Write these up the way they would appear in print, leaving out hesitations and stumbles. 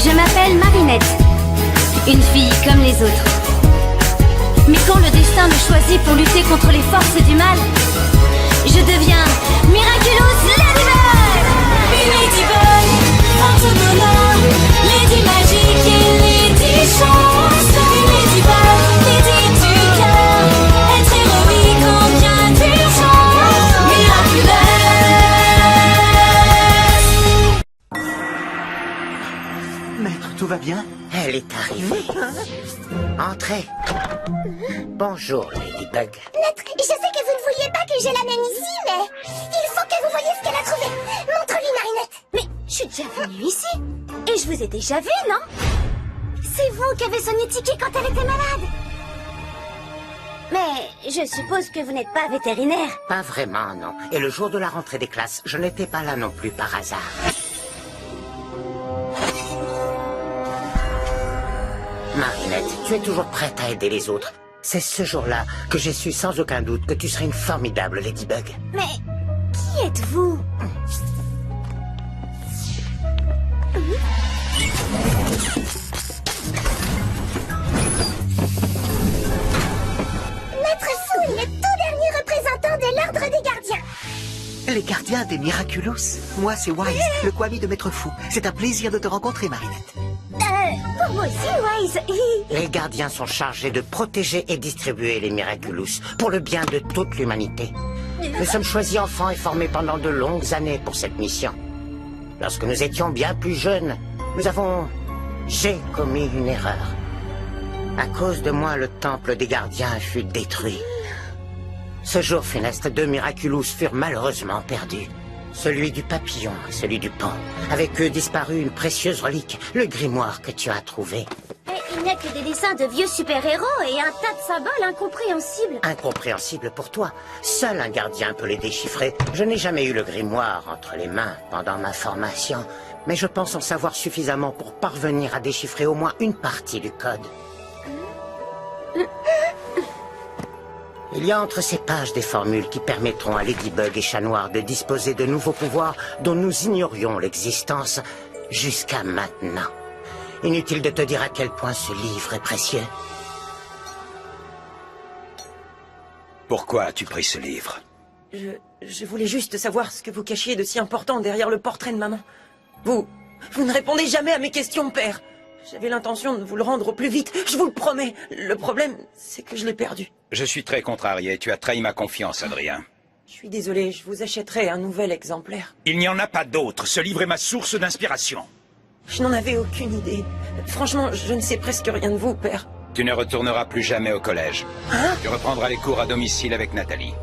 Je m'appelle Marinette, une fille comme les autres. Mais quand le destin me choisit pour lutter contre les forces du mal, je deviens Miraculous Ladybug. Ladybug, entrepreneur, Lady magique et Lady chance. Ladybug, Lady du cœur, être héroïque en bien d'urgence. Miraculous. Maître, tout va bien? Elle est arrivée. Entrez. Bonjour, Ladybug. Maître, je sais que vous ne vouliez pas que je l'amène ici, mais il faut que vous voyiez ce qu'elle a trouvé. Montre-lui, Marinette. Mais je suis déjà venue ici. Et je vous ai déjà vu, non? C'est vous qui avez soigné Tiki quand elle était malade. Mais je suppose que vous n'êtes pas vétérinaire. Pas vraiment, non. Et le jour de la rentrée des classes, je n'étais pas là non plus par hasard. Marinette, tu es toujours prête à aider les autres. C'est ce jour-là que j'ai su sans aucun doute que tu serais une formidable Ladybug. Mais qui êtes-vous? Maître Fou est le tout dernier représentant de l'Ordre des Gardiens. Les gardiens des Miraculous. Moi, c'est Wise, le Kwami de Maître Fou. C'est un plaisir de te rencontrer, Marinette. Pour moi aussi, Wise. Les gardiens sont chargés de protéger et distribuer les Miraculous pour le bien de toute l'humanité. Nous sommes choisis enfants et formés pendant de longues années pour cette mission. Lorsque nous étions bien plus jeunes, j'ai commis une erreur. À cause de moi, le temple des gardiens fut détruit. Ce jour funeste, 2 Miraculous furent malheureusement perdus. Celui du papillon et celui du pan. Avec eux disparut une précieuse relique, le grimoire que tu as trouvé. Mais il n'y a que des dessins de vieux super-héros et un tas de symboles incompréhensibles. Incompréhensible pour toi. Seul un gardien peut les déchiffrer. Je n'ai jamais eu le grimoire entre les mains pendant ma formation. Mais je pense en savoir suffisamment pour parvenir à déchiffrer au moins une partie du code. Il y a entre ces pages des formules qui permettront à Ladybug et Chat Noir de disposer de nouveaux pouvoirs dont nous ignorions l'existence jusqu'à maintenant. Inutile de te dire à quel point ce livre est précieux. Pourquoi as-tu pris ce livre? Je voulais juste savoir ce que vous cachiez de si important derrière le portrait de maman. Vous ne répondez jamais à mes questions, père. J'avais l'intention de vous le rendre au plus vite, je vous le promets. Le problème, c'est que je l'ai perdu. Je suis très contrarié, tu as trahi ma confiance, Adrien. Je suis désolé, je vous achèterai un nouvel exemplaire. Il n'y en a pas d'autre, ce livre est ma source d'inspiration. Je n'en avais aucune idée. Franchement, je ne sais presque rien de vous, père. Tu ne retourneras plus jamais au collège. Hein? Tu reprendras les cours à domicile avec Nathalie.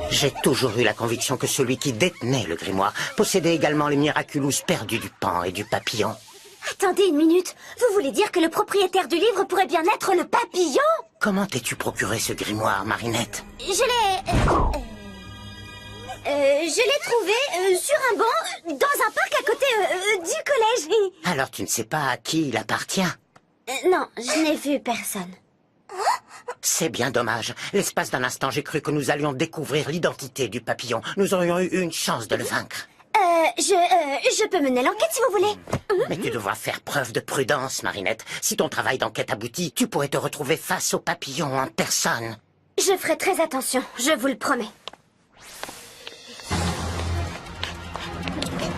J'ai toujours eu la conviction que celui qui détenait le grimoire possédait également les Miraculous perdus du pan et du papillon. Attendez une minute. Vous voulez dire que le propriétaire du livre pourrait bien être le papillon? Comment t'es-tu procuré ce grimoire, Marinette? Je l'ai trouvé sur un banc dans un parc à côté du collège. Alors tu ne sais pas à qui il appartient? Non, je n'ai vu personne. C'est bien dommage. L'espace d'un instant, j'ai cru que nous allions découvrir l'identité du papillon. Nous aurions eu une chance de le vaincre. Je peux mener l'enquête si vous voulez. Mais tu devras faire preuve de prudence, Marinette. Si ton travail d'enquête aboutit, tu pourrais te retrouver face au papillon en personne. Je ferai très attention, je vous le promets.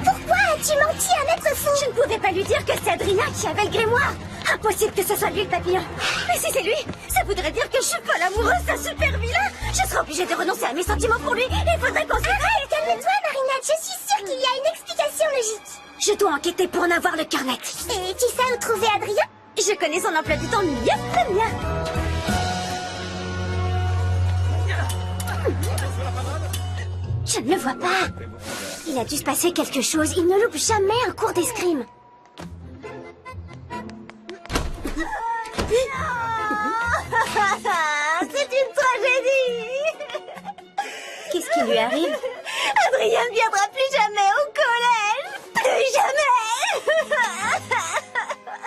Pourquoi as-tu menti à Maître Fou? Je ne pouvais pas lui dire que c'est Adrien qui avait le grimoire. Impossible que ce soit lui le papillon. Mais si c'est lui, ça voudrait dire que je suis folle amoureuse d'un super vilain. Je serai obligée de renoncer à mes sentiments pour lui. Il faudrait qu'on se crée. Calme-toi, Marinette, je suis sûre qu'il y a une explication logique. Je dois enquêter pour en avoir le cœur net. Et tu sais où trouver Adrien? Je connais son emploi du temps mieux que le mien. Je ne le vois pas. Il a dû se passer quelque chose. Il ne loupe jamais un cours d'escrime. C'est une tragédie. Qu'est-ce qui lui arrive? Adrien ne viendra plus jamais au collège. Plus jamais.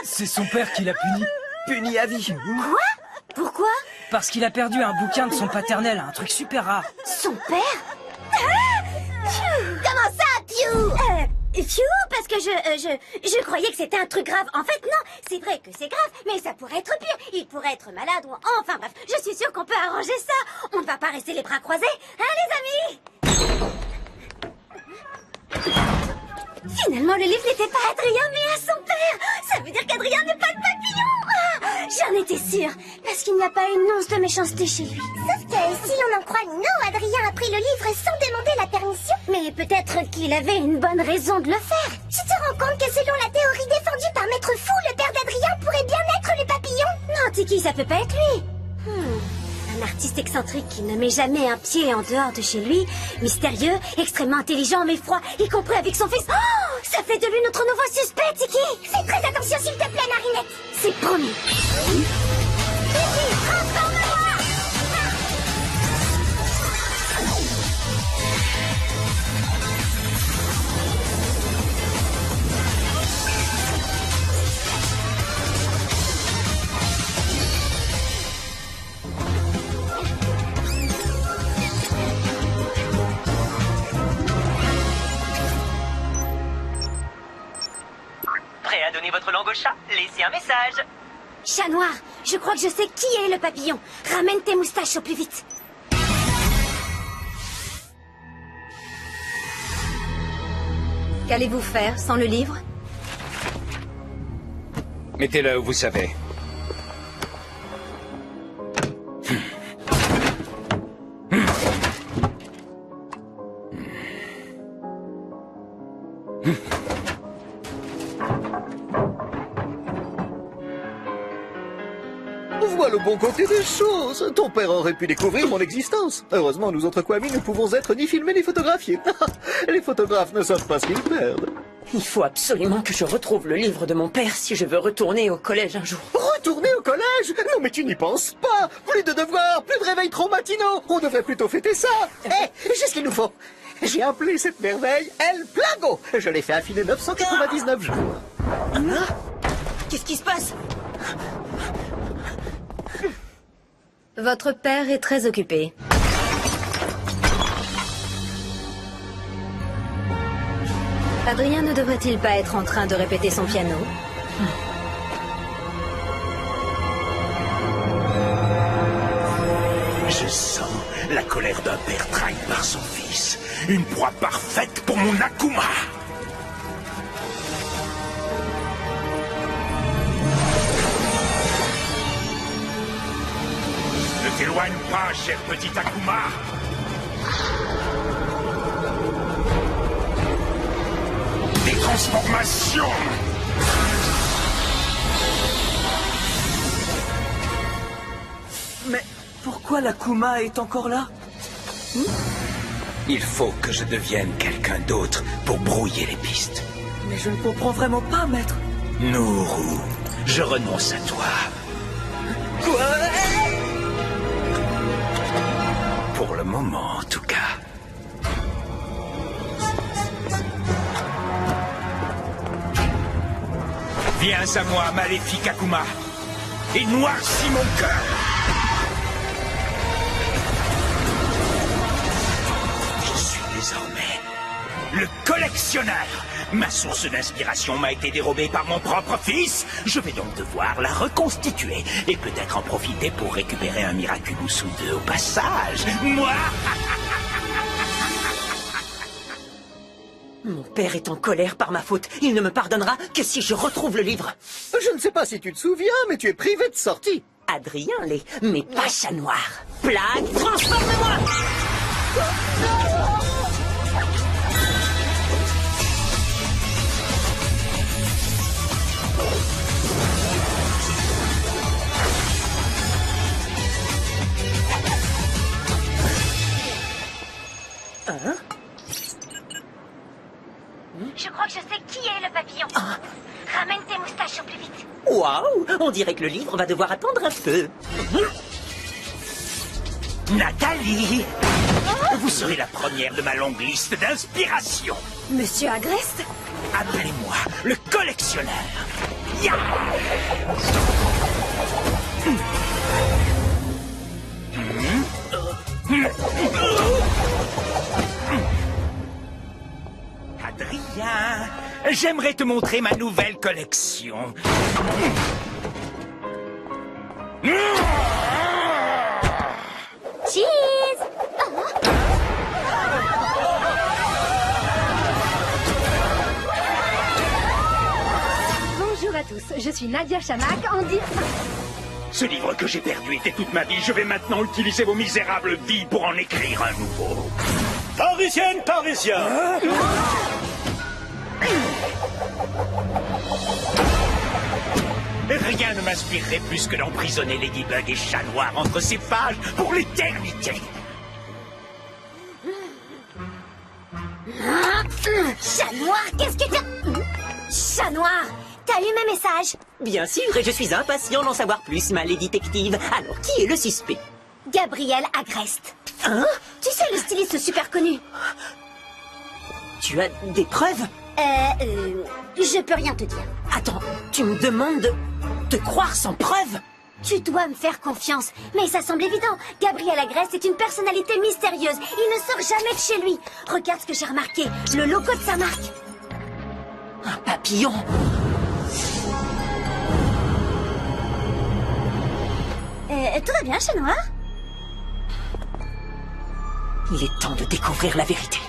C'est son père qui l'a puni. Puni à vie. Quoi? Pourquoi? Parce qu'il a perdu un bouquin de son paternel, un truc super rare. Son père? Comment ça? Pfiou, parce que je croyais que c'était un truc grave. En fait, non, c'est vrai que c'est grave, mais ça pourrait être pire. Il pourrait être malade ou... Enfin bref, je suis sûre qu'on peut arranger ça. On ne va pas rester les bras croisés, hein les amis? Finalement, le livre n'était pas à Adrien, mais à son père. Ça veut dire qu'Adrien n'est pas le papillon. Ah, j'en étais sûre, parce qu'il n'y a pas une once de méchanceté chez lui. Sauf que si l'on en croit Nino, Adrien a pris le livre sans demander la permission. Mais peut-être qu'il avait une bonne raison de le faire. Tu te rends compte que selon la théorie défendue par Maître Fou, le père d'Adrien pourrait bien être le papillon? Non, Tiki, ça peut pas être lui. Un artiste excentrique qui ne met jamais un pied en dehors de chez lui, mystérieux, extrêmement intelligent mais froid, y compris avec son fils. Oh, ça fait de lui notre nouveau suspect, Tiki. Fais très attention s'il te plaît, Marinette. C'est promis. Tiki, transforme-moi! Prêt à donner votre langue au chat? Laissez un message. Chat noir, je crois que je sais qui est le papillon. Ramène tes moustaches au plus vite. Qu'allez-vous faire sans le livre? Mettez-le où vous savez. Vois le bon côté des choses. Ton père aurait pu découvrir mon existence. Heureusement, nous autres Kwami ne pouvons être ni filmés ni photographiés. Les photographes ne savent pas ce qu'ils perdent. Il faut absolument que je retrouve le livre de mon père si je veux retourner au collège un jour. Retourner au collège? Non mais tu n'y penses pas. Plus de devoirs, plus de réveils trop matinaux. On devrait plutôt fêter ça. J'ai ce qu'il nous faut. J'ai appelé cette merveille El Plago. Je l'ai fait affiner 999 jours. Qu'est-ce qui se passe? Votre père est très occupé. Adrien ne devrait-il pas être en train de répéter son piano? Je sens la colère d'un père trahi par son fils. Une proie parfaite pour mon Akuma. Ne t'éloigne pas, cher petit Akuma. Des transformations. Mais pourquoi l'Akuma est encore là? Il faut que je devienne quelqu'un d'autre pour brouiller les pistes. Mais je ne comprends vraiment pas, maître. Nourou, je renonce à toi. Quoi? Pour le moment, en tout cas. Viens à moi, maléfique Akuma, et noircis mon cœur. Je suis désormais le collectionneur. Ma source d'inspiration m'a été dérobée par mon propre fils. Je vais donc devoir la reconstituer et peut-être en profiter pour récupérer un Miraculous ou deux au passage. Moi. Mon père est en colère par ma faute. Il ne me pardonnera que si je retrouve le livre. Je ne sais pas si tu te souviens, mais tu es privé de sortie. Adrien l'est, mais pas Chat Noir. Plague, transforme-moi! Hein? Je crois que je sais qui est le papillon. Ramène tes moustaches au plus vite. Waouh! On dirait que le livre va devoir attendre un peu. Nathalie, vous serez la première de ma longue liste d'inspiration. Monsieur Agreste? Appelez-moi le collectionneur. Ya! Adrien, j'aimerais te montrer ma nouvelle collection. Cheese! Bonjour à tous, je suis Nadia Chamak, en direct. Ce livre que j'ai perdu était toute ma vie. Je vais maintenant utiliser vos misérables vies pour en écrire un nouveau. Parisienne, Parisien. Rien ne m'inspirerait plus que d'emprisonner Ladybug et Chat Noir entre ses pages pour l'éternité. Chat Noir, qu'est-ce que t'as... Chat Noir, t'as lu mes messages? Bien sûr, et je suis impatient d'en savoir plus, ma Lady Détective. Alors, qui est le suspect? Gabriel Agreste. Hein? Tu sais, le styliste super connu. Tu as des preuves? Je peux rien te dire. Attends, tu me demandes de te croire sans preuve? Tu dois me faire confiance. Mais ça semble évident. Gabriel Agreste est une personnalité mystérieuse. Il ne sort jamais de chez lui. Regarde ce que j'ai remarqué. Le logo de sa marque. Un papillon. Tout va bien, Chat Noir? Il est temps de découvrir la vérité.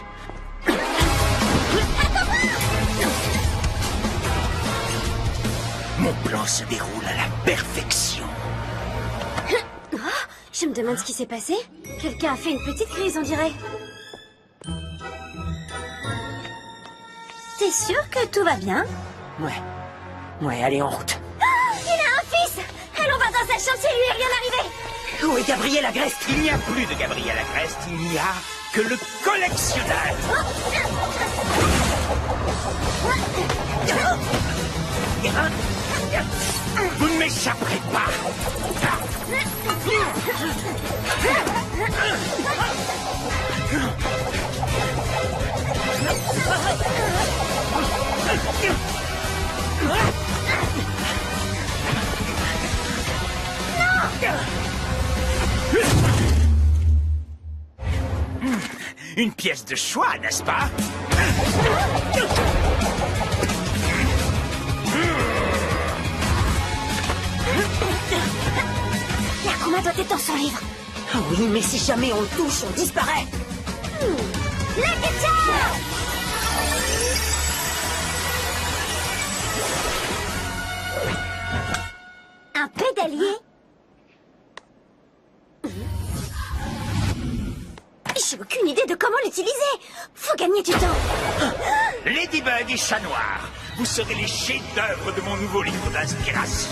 Mon plan se déroule à la perfection. Oh, je me demande ce qui s'est passé. Quelqu'un a fait une petite crise, on dirait. T'es sûr que tout va bien? Ouais, allez, en route. Oh, il a un fils! Allons voir dans sa chambre si lui est rien arrivé! Où est Gabriel Agreste? Il n'y a plus de Gabriel Agreste, il n'y a que le collectionneur. Vous ne m'échapperez pas. Une pièce de choix, n'est-ce pas? Yakuma doit être dans son livre. Oh oui, mais si jamais on le touche, on disparaît. La guitare! Un pédalier? J'ai aucune idée de comment l'utiliser. Faut gagner du temps. Ladybug et Chat Noir, vous serez les chefs-d'œuvre de mon nouveau livre d'inspiration.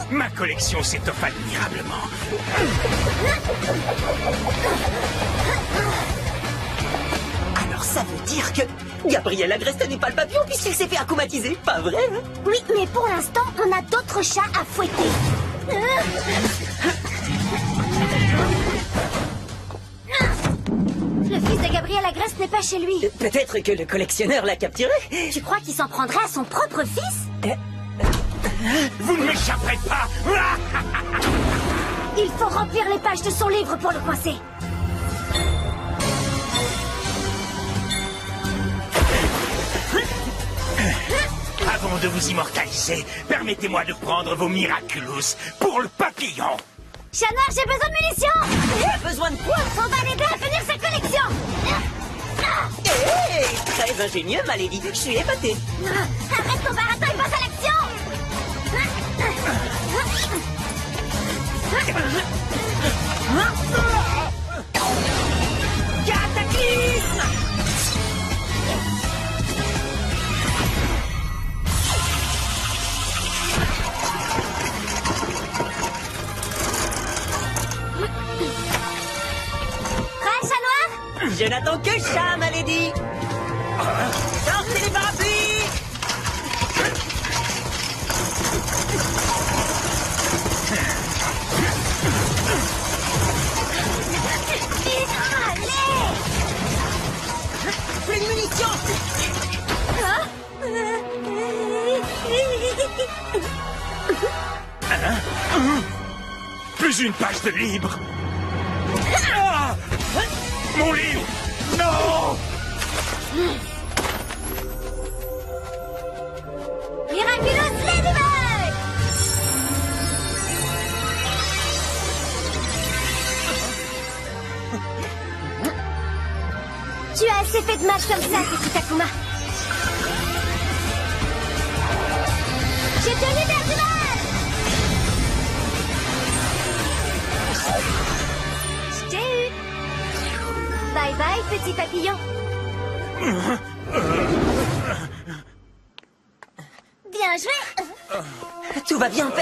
Ma collection s'étoffe admirablement. Alors ça veut dire que Gabriel Agreste n'est pas le papillon puisqu'il s'est fait akumatiser, pas vrai? Hein? Oui, mais pour l'instant, on a d'autres chats à fouetter. Le fils de Gabriel Agreste n'est pas chez lui. Peut-être que le collectionneur l'a capturé. Tu crois qu'il s'en prendrait à son propre fils? Vous ne m'échapperez pas. Il faut remplir les pages de son livre pour le coincer. Avant de vous immortaliser, permettez-moi de prendre vos Miraculous pour le papillon. Chat Noir, j'ai besoin de munitions. Il a besoin de quoi? On va l'aider à finir sa collection. Hey, très ingénieux, ma lady. Je suis épaté. Arrête ton baratin et passe à l'action. Cataclysme! Prêt, Chat Noir? Je n'attends que ça, ma lady. Sortez les parapluies! Plus de munitions! Plus une page de libre. Ah! Mon livre! Non! Miraculous Ladybug! Tu as assez fait de mal comme ça, petit Akuma. Je te libère du mal! Je t'ai eu! Bye bye, petit papillon. Bien joué! Tout va bien,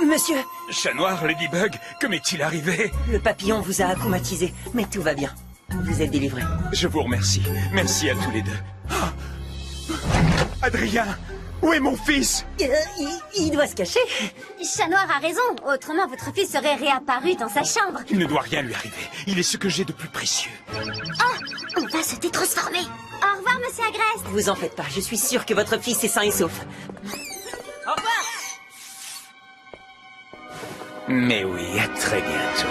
monsieur. Chat noir, Ladybug, que m'est-il arrivé? Le papillon vous a akumatisé, mais tout va bien. Vous êtes délivré. Je vous remercie. Merci à tous les deux. Ah! Adrien, où est mon fils? Il doit se cacher. Chat Noir a raison, autrement votre fils serait réapparu dans sa chambre. Il ne doit rien lui arriver. Il est ce que j'ai de plus précieux. Oh, on va se détransformer. Au revoir, monsieur Agreste. Vous en faites pas, je suis sûre que votre fils est sain et sauf. Au revoir. Mais oui, à très bientôt.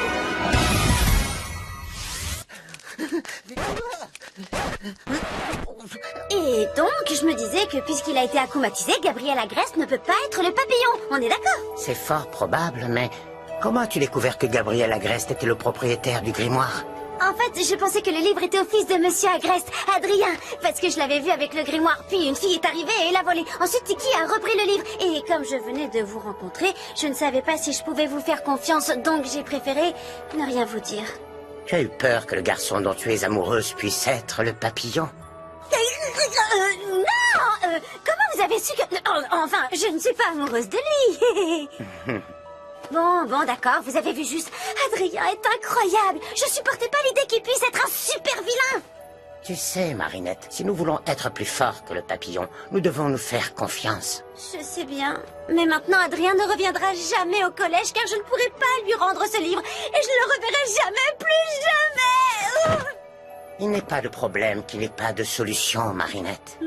Et donc, je me disais que puisqu'il a été akumatisé, Gabriel Agreste ne peut pas être le papillon. On est d'accord? C'est fort probable, mais comment as-tu découvert que Gabriel Agreste était le propriétaire du grimoire? En fait, je pensais que le livre était au fils de monsieur Agreste, Adrien, parce que je l'avais vu avec le grimoire. Puis une fille est arrivée et l'a volé. Ensuite, Tiki a repris le livre. Et comme je venais de vous rencontrer, je ne savais pas si je pouvais vous faire confiance, donc j'ai préféré ne rien vous dire. Tu as eu peur que le garçon dont tu es amoureuse puisse être le papillon? Non! Comment vous avez su que... enfin, je ne suis pas amoureuse de lui. Bon, d'accord, vous avez vu juste. Adrien est incroyable. Je supportais pas l'idée qu'il puisse être un super vilain. Tu sais, Marinette, si nous voulons être plus forts que le papillon, nous devons nous faire confiance. Je sais bien. Mais maintenant, Adrien ne reviendra jamais au collège car je ne pourrai pas lui rendre ce livre. Et je ne le reverrai jamais, plus jamais. Il n'est pas de problème qu'il n'ait pas de solution, Marinette.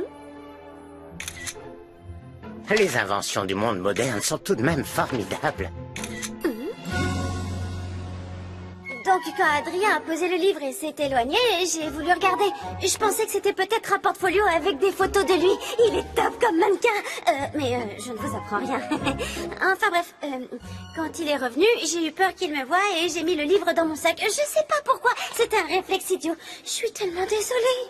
Les inventions du monde moderne sont tout de même formidables. Donc, quand Adrien a posé le livre et s'est éloigné, j'ai voulu regarder. Je pensais que c'était peut-être un portfolio avec des photos de lui. Il est top comme mannequin. Mais je ne vous apprends rien. Enfin bref, quand il est revenu, j'ai eu peur qu'il me voie et j'ai mis le livre dans mon sac. Je sais pas pourquoi, c'était un réflexe idiot. Je suis tellement désolée.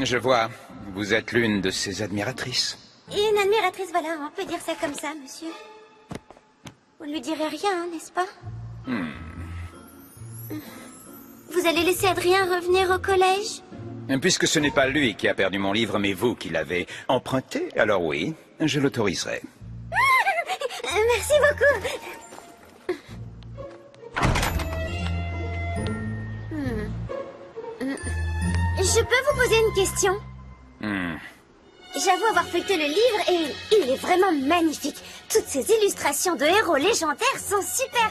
Je vois, vous êtes l'une de ses admiratrices. Une admiratrice, voilà, on peut dire ça comme ça, monsieur. Vous ne lui direz rien, n'est-ce pas? Vous allez laisser Adrien revenir au collège? Puisque ce n'est pas lui qui a perdu mon livre, mais vous qui l'avez emprunté, alors oui, je l'autoriserai. Merci beaucoup. Je peux vous poser une question? J'avoue avoir feuilleté le livre et il est vraiment magnifique. Toutes ces illustrations de héros légendaires sont super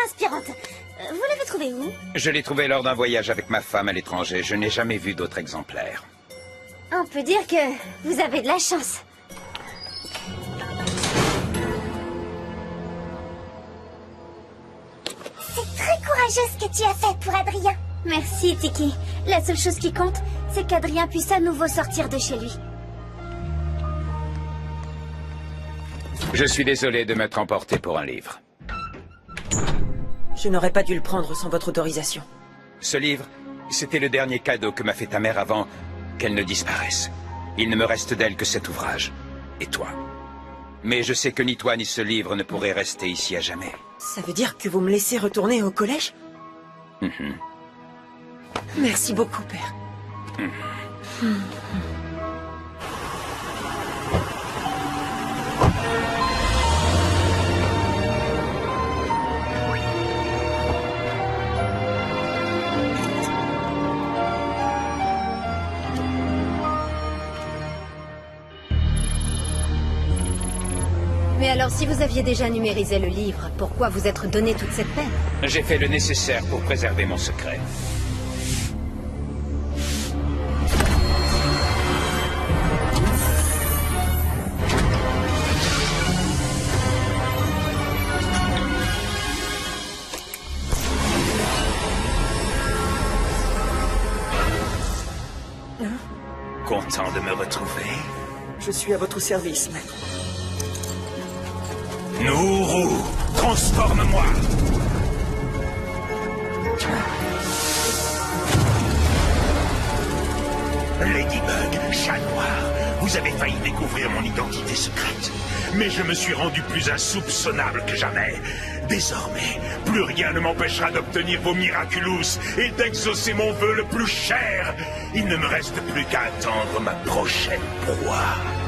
inspirantes. Vous l'avez trouvé où? Je l'ai trouvé lors d'un voyage avec ma femme à l'étranger. Je n'ai jamais vu d'autres exemplaires. On peut dire que vous avez de la chance. C'est très courageux ce que tu as fait pour Adrien. Merci, Tiki. La seule chose qui compte, c'est qu'Adrien puisse à nouveau sortir de chez lui. Je suis désolé de m'être emporté pour un livre. Je n'aurais pas dû le prendre sans votre autorisation. Ce livre, c'était le dernier cadeau que m'a fait ta mère avant qu'elle ne disparaisse. Il ne me reste d'elle que cet ouvrage. Et toi. Mais je sais que ni toi ni ce livre ne pourraient rester ici à jamais. Ça veut dire que vous me laissez retourner au collège? Merci beaucoup, père. alors, si vous aviez déjà numérisé le livre, pourquoi vous être donné toute cette peine? J'ai fait le nécessaire pour préserver mon secret. Content de me retrouver? Je suis à votre service, maître. Nourou, transforme-moi! Ladybug, chat noir, vous avez failli découvrir mon identité secrète. Mais je me suis rendu plus insoupçonnable que jamais. Désormais, plus rien ne m'empêchera d'obtenir vos Miraculous et d'exaucer mon vœu le plus cher. Il ne me reste plus qu'à attendre ma prochaine proie.